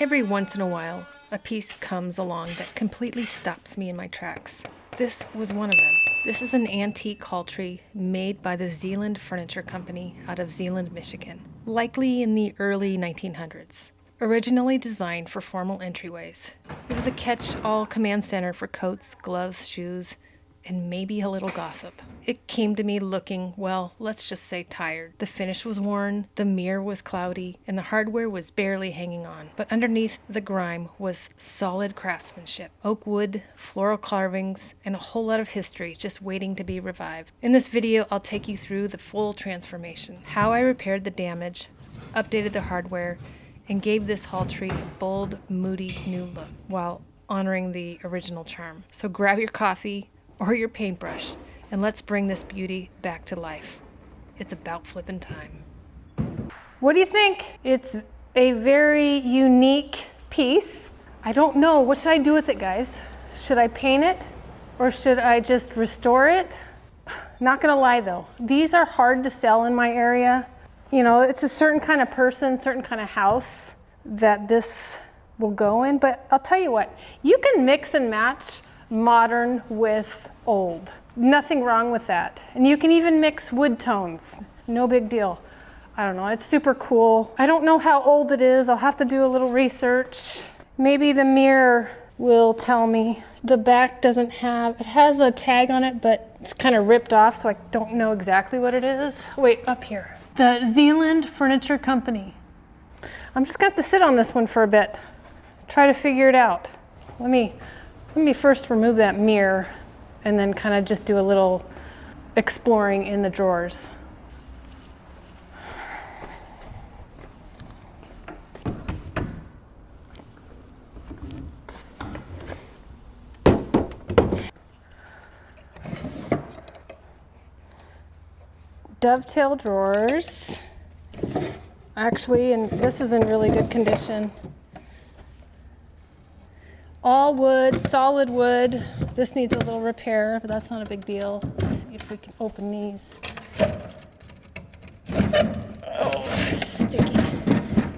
Every once in a while, a piece comes along that completely stops me in my tracks. This was one of them. This is an antique hall tree made by the Zeeland Furniture Company out of Zeeland, Michigan, likely in the early 1900s. Originally designed for formal entryways, it was a catch-all command center for coats, gloves, shoes, and maybe a little gossip. It came to me looking, well, let's just say tired. The finish was worn, the mirror was cloudy, and the hardware was barely hanging on. But underneath the grime was solid craftsmanship. Oak wood, floral carvings, and a whole lot of history just waiting to be revived. In this video, I'll take you through the full transformation, how I repaired the damage, updated the hardware, and gave this hall tree a bold, moody new look while honoring the original charm. So grab your coffee or your paintbrush, and let's bring this beauty back to life. It's about flipping time. What do you think? It's a very unique piece. I don't know, what should I do with it, guys? Should I paint it or should I just restore it? Not gonna lie though, these are hard to sell in my area. You know, it's a certain kind of person, certain kind of house that this will go in, but I'll tell you what, you can mix and match modern with old. Nothing wrong with that. And you can even mix wood tones. No big deal. I don't know, it's super cool. I don't know how old it is. I'll have to do a little research. Maybe the mirror will tell me. The back doesn't have, it has a tag on it, but it's kind of ripped off, so I don't know exactly what it is. Wait, up here. The Zeeland Furniture Company. I'm just gonna have to sit on this one for a bit. Try to figure it out. Let me first remove that mirror and then kind of just do a little exploring in the drawers. Dovetail drawers. Actually, and this is in really good condition. All wood, solid wood. This needs a little repair, but that's not a big deal. Let's see if we can open these. Oh,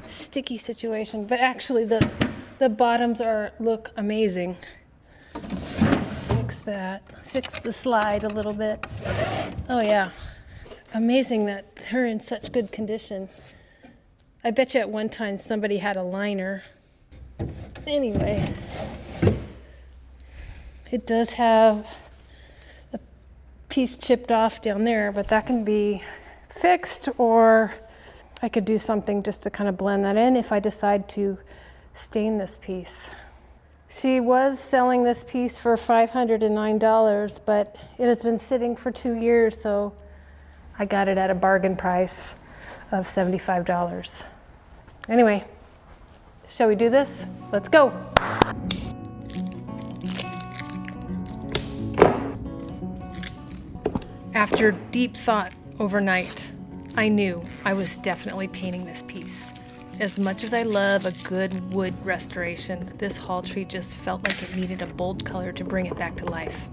sticky situation. But actually the bottoms look amazing. Fix that, fix the slide a little bit. Oh yeah, amazing that they're in such good condition. I bet you at one time somebody had a liner. Anyway, it does have a piece chipped off down there, but that can be fixed, or I could do something just to kind of blend that in if I decide to stain this piece. She was selling this piece for $509, but it has been sitting for 2 years, so I got it at a bargain price of $75. Anyway, shall we do this? Let's go. After deep thought overnight, I knew I was definitely painting this piece. As much as I love a good wood restoration, this hall tree just felt like it needed a bold color to bring it back to life.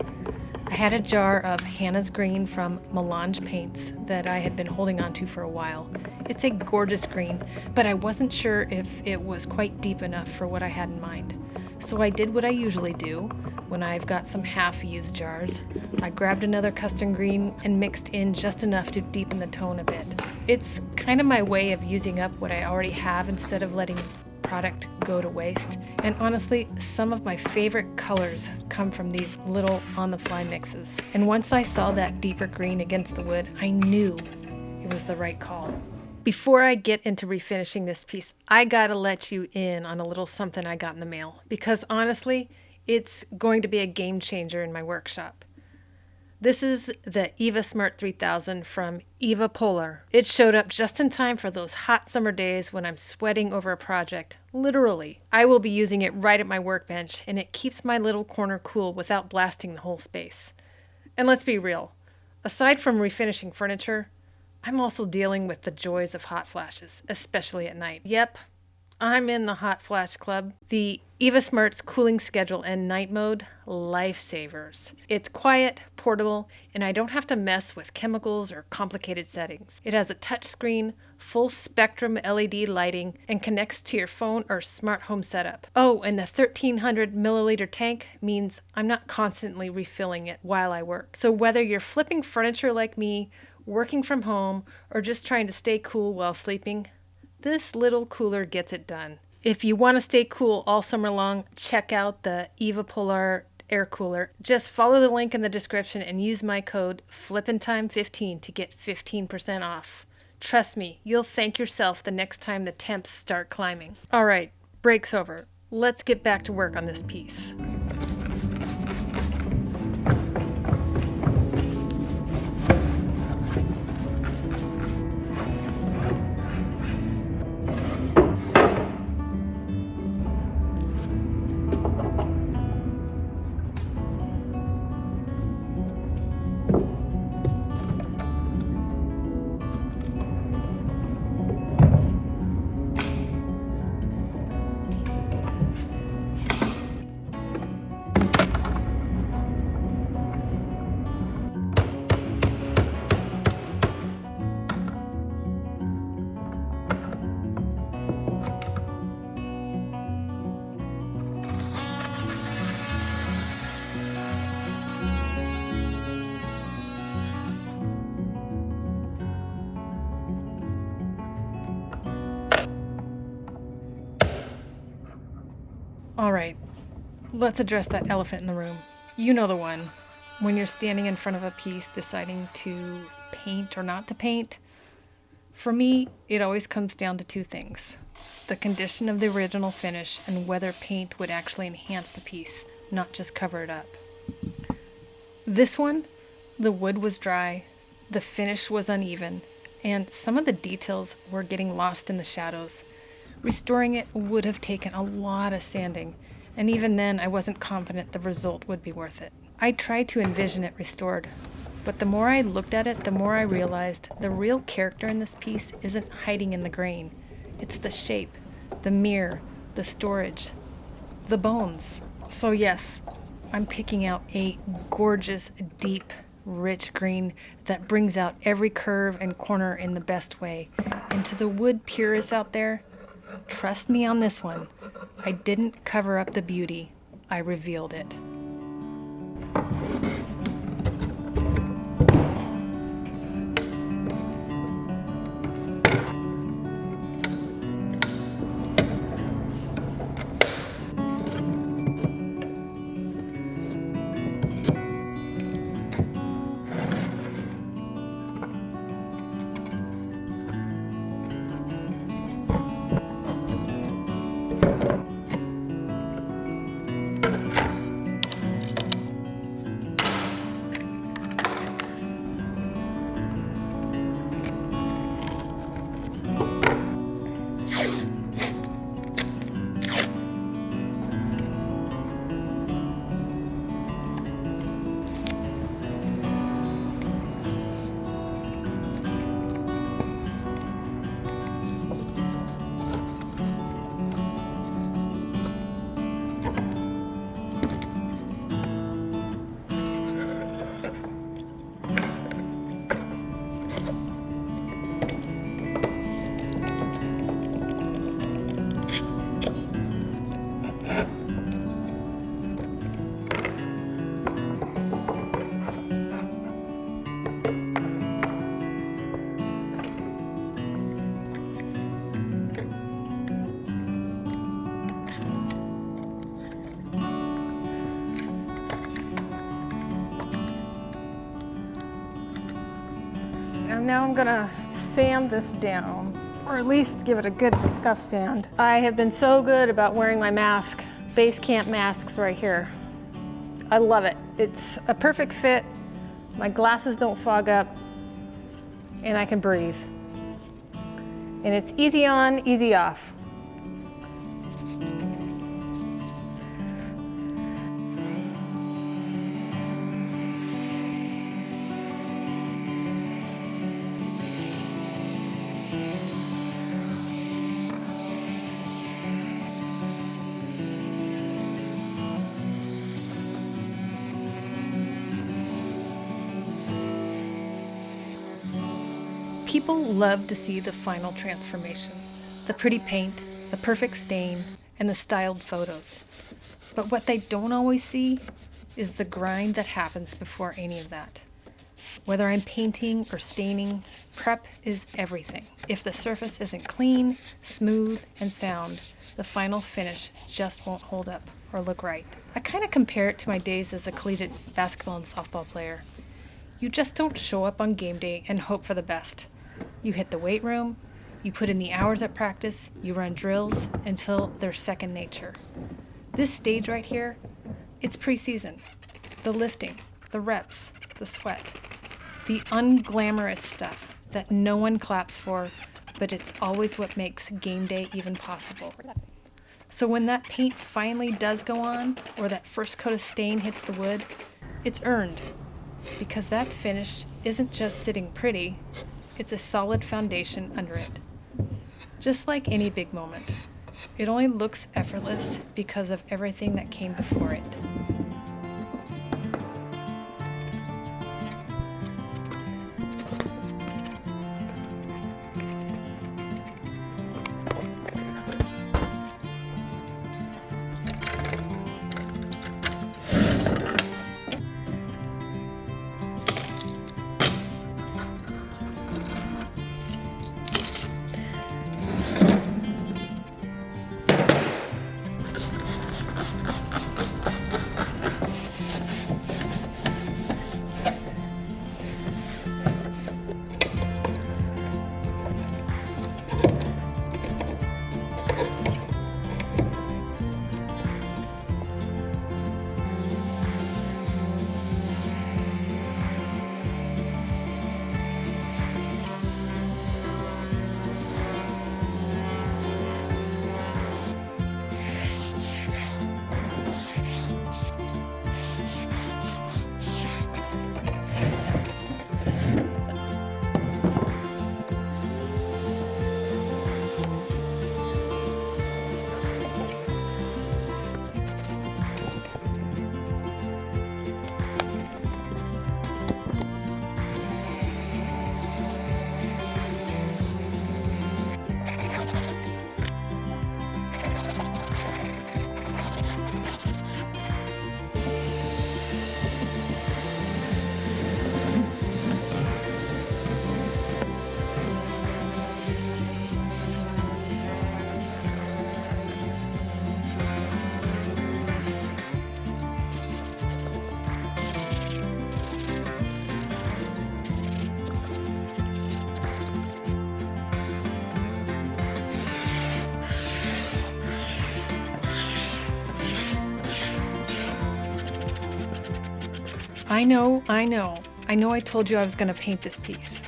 I had a jar of Hannah's Green from Melange Paints that I had been holding on to for a while. It's a gorgeous green, but I wasn't sure if it was quite deep enough for what I had in mind. So I did what I usually do when I've got some half-used jars. I grabbed another custom green and mixed in just enough to deepen the tone a bit. It's kind of my way of using up what I already have instead of letting product go to waste. And honestly, some of my favorite colors come from these little on-the-fly mixes. And once I saw that deeper green against the wood, I knew it was the right call. Before I get into refinishing this piece, I gotta let you in on a little something I got in the mail, because honestly, it's going to be a game changer in my workshop. This is the Eva Smart 3000 from Eva Polar. It showed up just in time for those hot summer days when I'm sweating over a project. Literally, I will be using it right at my workbench, and it keeps my little corner cool without blasting the whole space. And let's be real, aside from refinishing furniture, I'm also dealing with the joys of hot flashes, especially at night. Yep, I'm in the hot flash club. The Eva Smart's cooling schedule and night mode, lifesavers. It's quiet, portable, and I don't have to mess with chemicals or complicated settings. It has a touchscreen, full spectrum LED lighting, and connects to your phone or smart home setup. Oh, and the 1300 milliliter tank means I'm not constantly refilling it while I work. So whether you're flipping furniture like me, working from home, or just trying to stay cool while sleeping, this little cooler gets it done. If you want to stay cool all summer long, check out the Eva Polar air cooler. Just follow the link in the description and use my code FlippinTime15 to get 15% off. Trust me, you'll thank yourself the next time the temps start climbing. All right, break's over. Let's get back to work on this piece. All right, let's address that elephant in the room. You know the one. When you're standing in front of a piece deciding to paint or not to paint. For me, it always comes down to two things: the condition of the original finish and whether paint would actually enhance the piece, not just cover it up. This one, the wood was dry, the finish was uneven, and some of the details were getting lost in the shadows. Restoring it would have taken a lot of sanding, and even then I wasn't confident the result would be worth it. I tried to envision it restored, but the more I looked at it, the more I realized the real character in this piece isn't hiding in the grain. It's the shape, the mirror, the storage, the bones. So yes, I'm picking out a gorgeous, deep, rich green that brings out every curve and corner in the best way. And to the wood purists out there, trust me on this one. I didn't cover up the beauty. I revealed it. And now I'm gonna sand this down, or at least give it a good scuff sand. I have been so good about wearing my mask, base camp masks right here. I love it. It's a perfect fit. My glasses don't fog up, and I can breathe. And it's easy on, easy off. People love to see the final transformation, the pretty paint, the perfect stain, and the styled photos. But what they don't always see is the grind that happens before any of that. Whether I'm painting or staining, prep is everything. If the surface isn't clean, smooth, and sound, the final finish just won't hold up or look right. I kind of compare it to my days as a collegiate basketball and softball player. You just don't show up on game day and hope for the best. You hit the weight room, you put in the hours at practice, you run drills until they're second nature. This stage right here, it's preseason. The lifting, the reps, the sweat, the unglamorous stuff that no one claps for, but it's always what makes game day even possible. So when that paint finally does go on, or that first coat of stain hits the wood, it's earned, because that finish isn't just sitting pretty, it's a solid foundation under it. Just like any big moment, it only looks effortless because of everything that came before it. I know I told you I was going to paint this piece,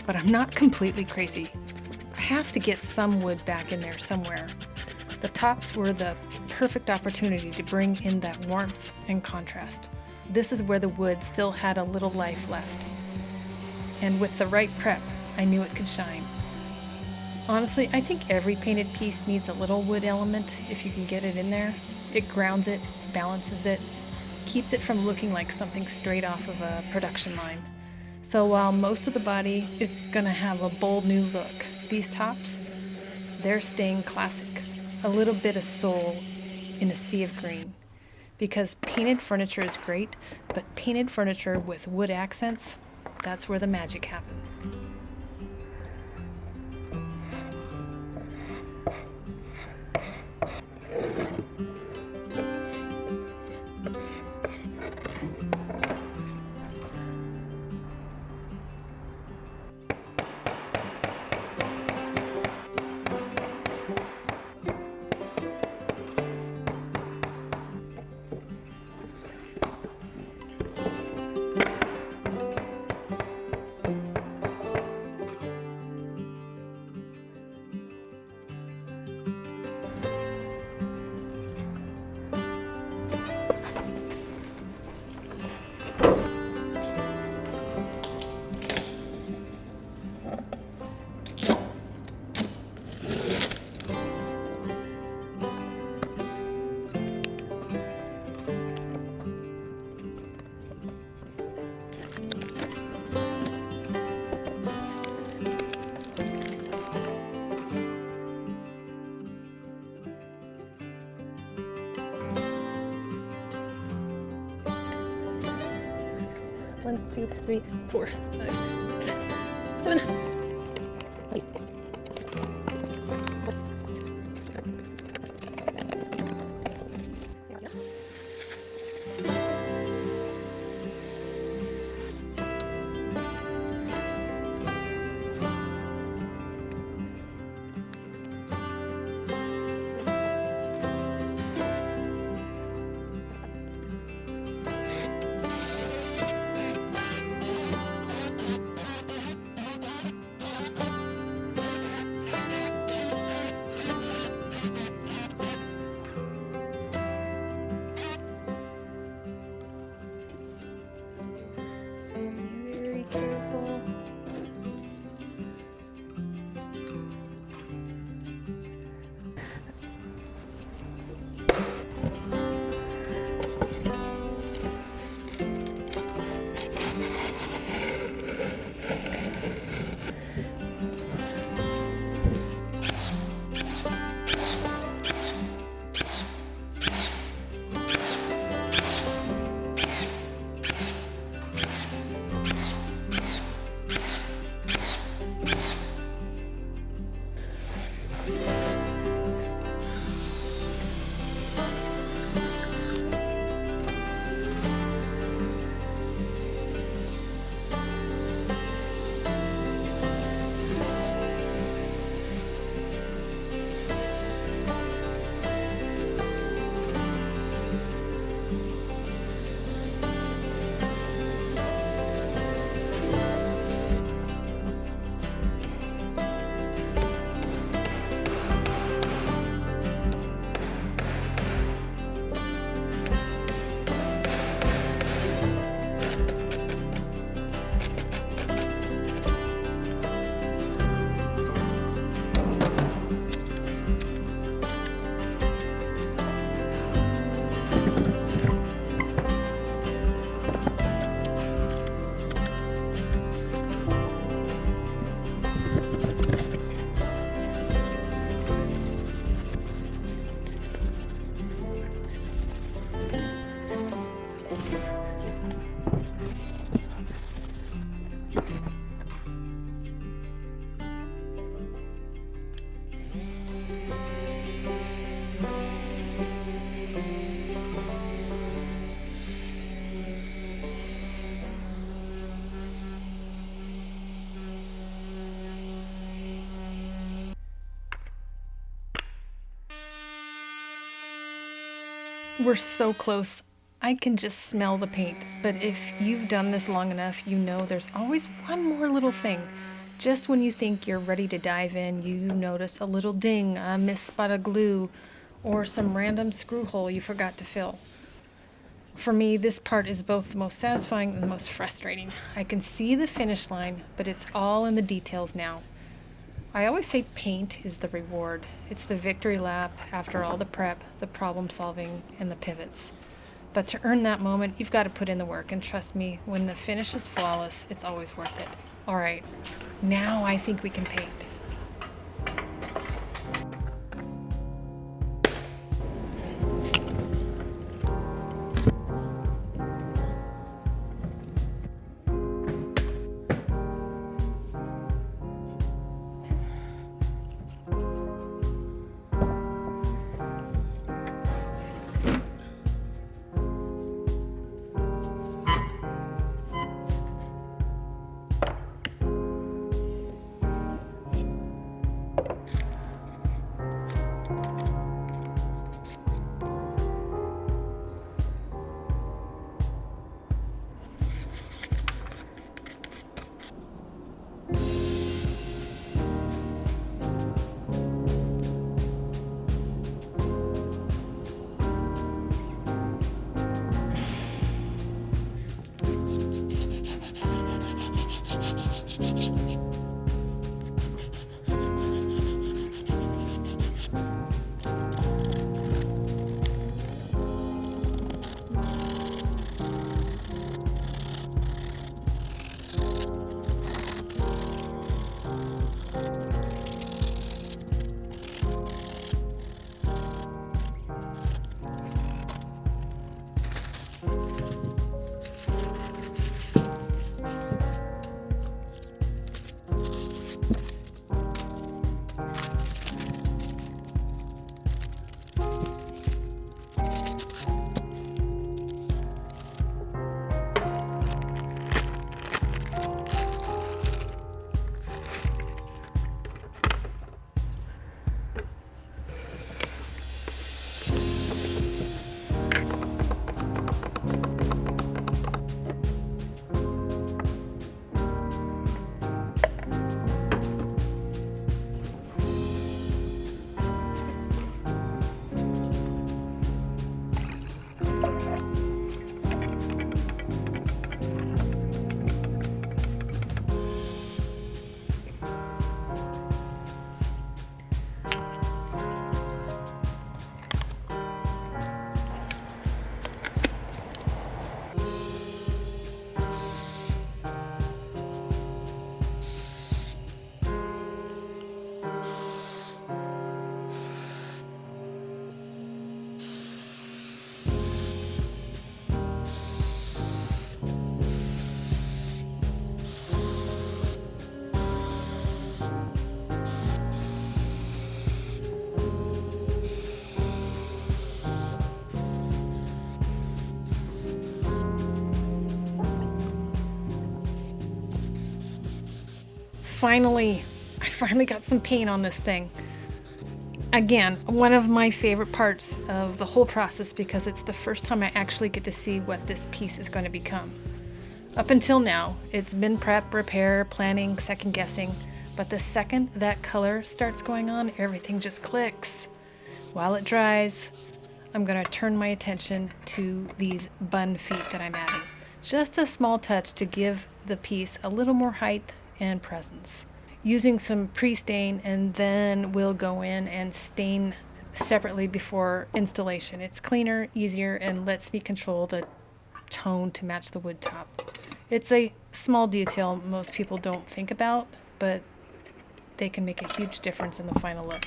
but I'm not completely crazy. I have to get some wood back in there somewhere. The tops were the perfect opportunity to bring in that warmth and contrast. This is where the wood still had a little life left. And with the right prep, I knew it could shine. Honestly, I think every painted piece needs a little wood element if you can get it in there. It grounds it, balances it, keeps it from looking like something straight off of a production line. So while most of the body is gonna have a bold new look, these tops, they're staying classic. A little bit of soul in a sea of green. Because painted furniture is great, but painted furniture with wood accents, that's where the magic happens. 1, 2, 3, 4, 5, 6, 7, 8. Very careful. We're so close. I can just smell the paint. But if you've done this long enough, you know there's always one more little thing. Just when you think you're ready to dive in, you notice a little ding, a missed spot of glue, or some random screw hole you forgot to fill. For me, this part is both the most satisfying and the most frustrating. I can see the finish line, but it's all in the details now. I always say paint is the reward. It's the victory lap after all the prep, the problem solving, and the pivots. But to earn that moment, you've got to put in the work, and trust me, when the finish is flawless, it's always worth it. All right, now I think we can paint. I finally got some paint on this thing. Again, one of my favorite parts of the whole process because it's the first time I actually get to see what this piece is going to become. Up until now, it's been prep, repair, planning, second guessing, but the second that color starts going on, everything just clicks. While it dries, I'm going to turn my attention to these bun feet that I'm adding. Just a small touch to give the piece a little more height and presence. Using some pre-stain, and then we'll go in and stain separately before installation. It's cleaner, easier, and lets me control the tone to match the wood top. It's a small detail most people don't think about, but they can make a huge difference in the final look.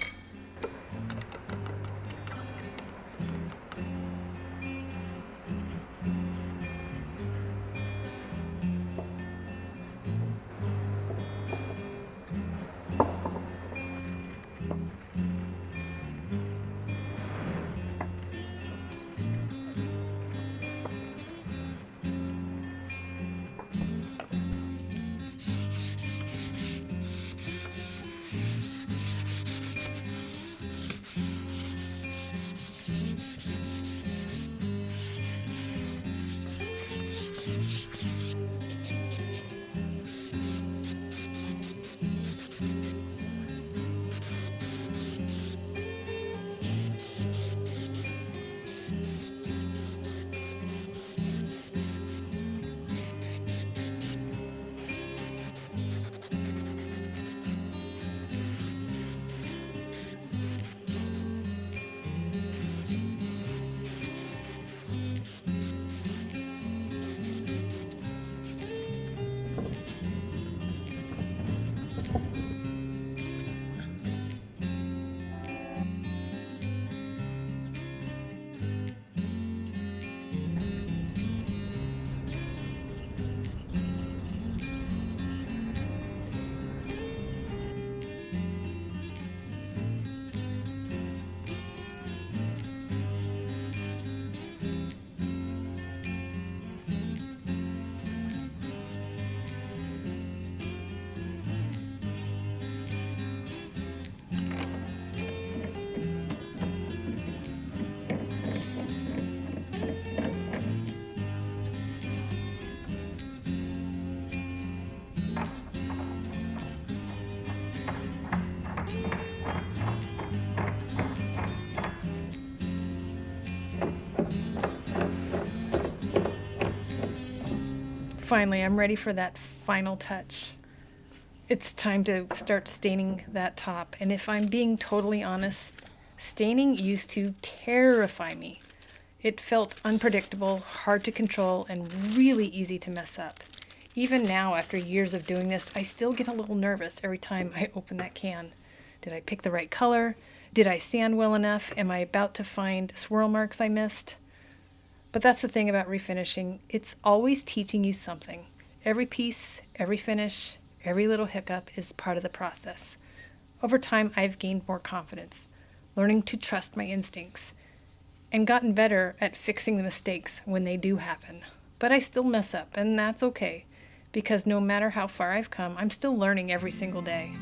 Finally, I'm ready for that final touch. It's time to start staining that top. And if I'm being totally honest, staining used to terrify me. It felt unpredictable, hard to control, and really easy to mess up. Even now, after years of doing this, I still get a little nervous every time I open that can. Did I pick the right color? Did I sand well enough? Am I about to find swirl marks I missed? But that's the thing about refinishing. It's always teaching you something. Every piece, every finish, every little hiccup is part of the process. Over time, I've gained more confidence, learning to trust my instincts, and gotten better at fixing the mistakes when they do happen. But I still mess up, and that's okay, because no matter how far I've come, I'm still learning every single day.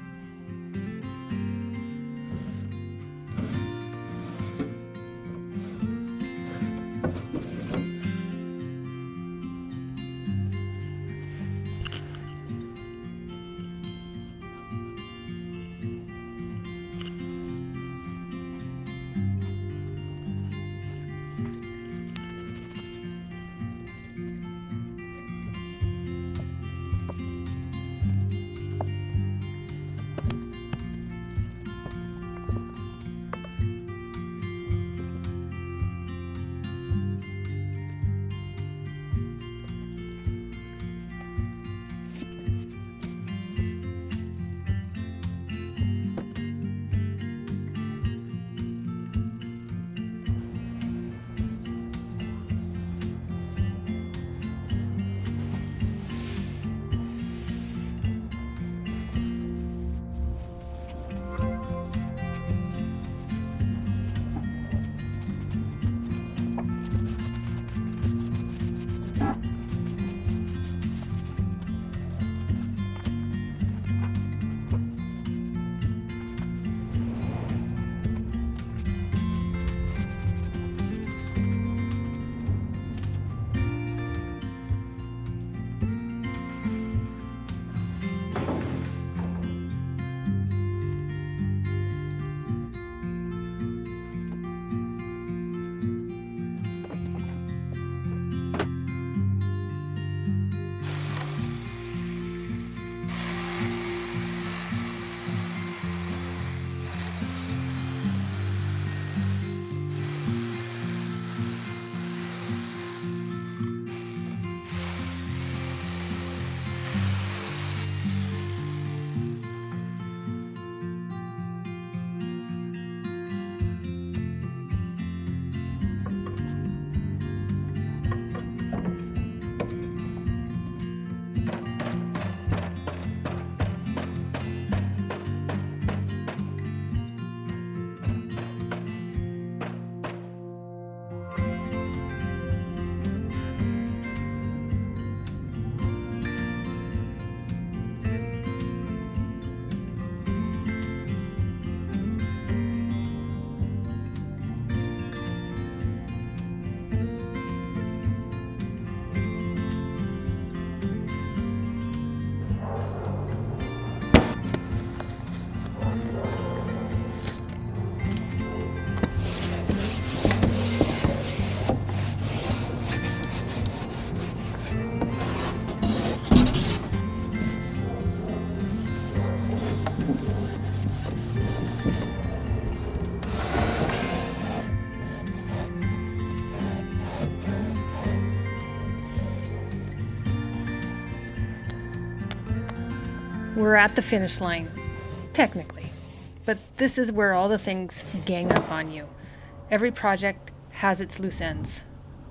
We're at the finish line, technically. But this is where all the things gang up on you. Every project has its loose ends.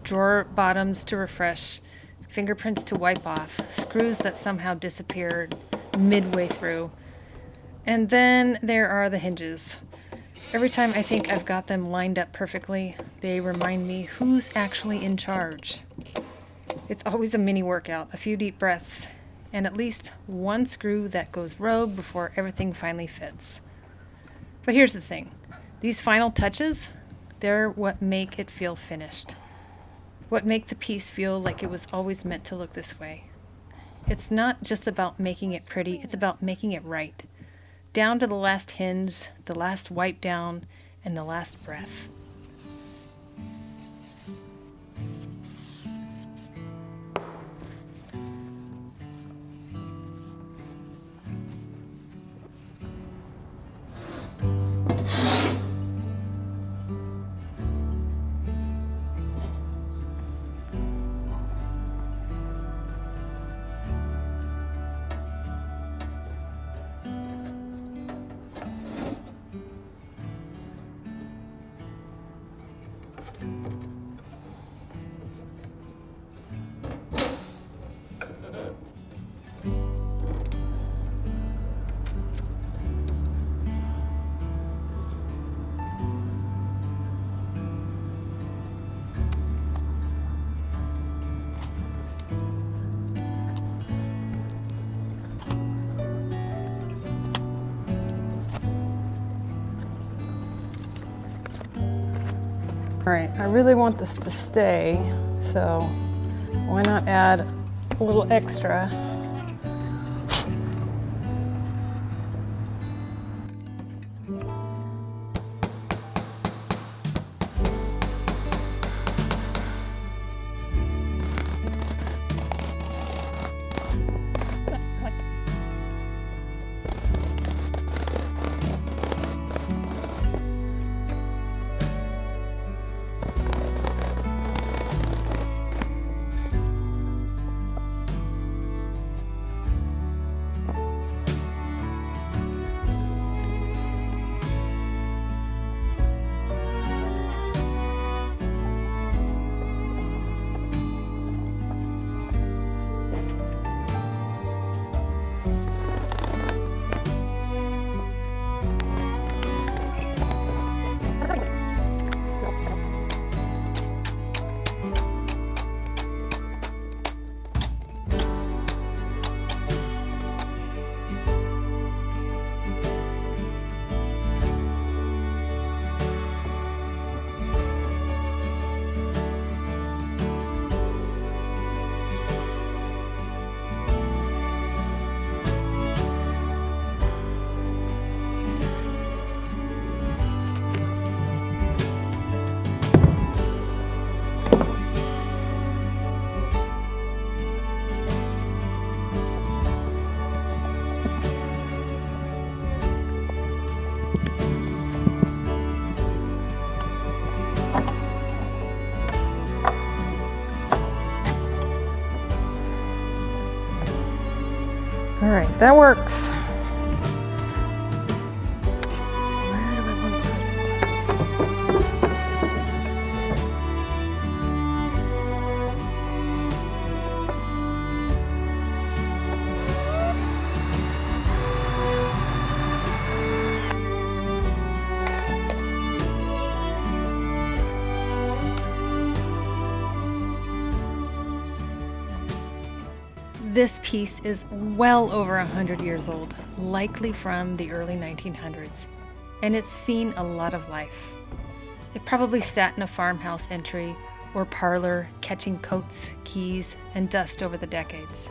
Drawer bottoms to refresh, fingerprints to wipe off, screws that somehow disappeared midway through. And then there are the hinges. Every time I think I've got them lined up perfectly, they remind me who's actually in charge. It's always a mini workout, a few deep breaths, and at least one screw that goes rogue before everything finally fits. But here's the thing. These final touches, they're what make it feel finished. What make the piece feel like it was always meant to look this way. It's not just about making it pretty, it's about making it right. Down to the last hinge, the last wipe down, and the last breath. All right, I really want this to stay, so why not add a little extra? All right, that works. Where do I want to put it? This piece is well over 100 years old, likely from the early 1900s, and it's seen a lot of life. It probably sat in a farmhouse entry or parlor, catching coats, keys, and dust over the decades.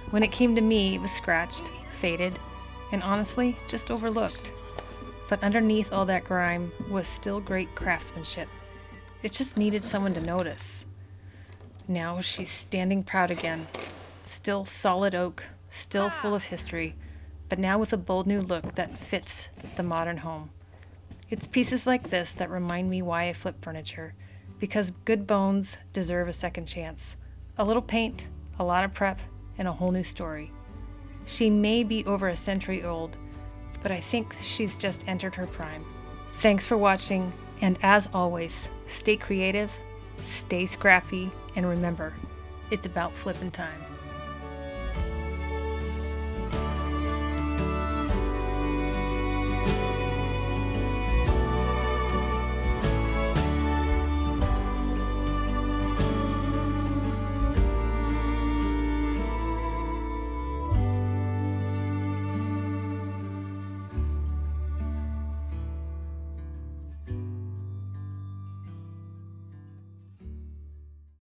When it came to me, it was scratched, faded, and honestly, just overlooked. But underneath all that grime was still great craftsmanship. It just needed someone to notice. Now she's standing proud again. Still solid oak, still full of history, but now with a bold new look that fits the modern home. It's pieces like this that remind me why I flip furniture, because good bones deserve a second chance. A little paint, a lot of prep, and a whole new story. She may be over a century old, but I think she's just entered her prime. Thanks for watching, and as always, stay creative, stay scrappy, and remember, it's about flipping time.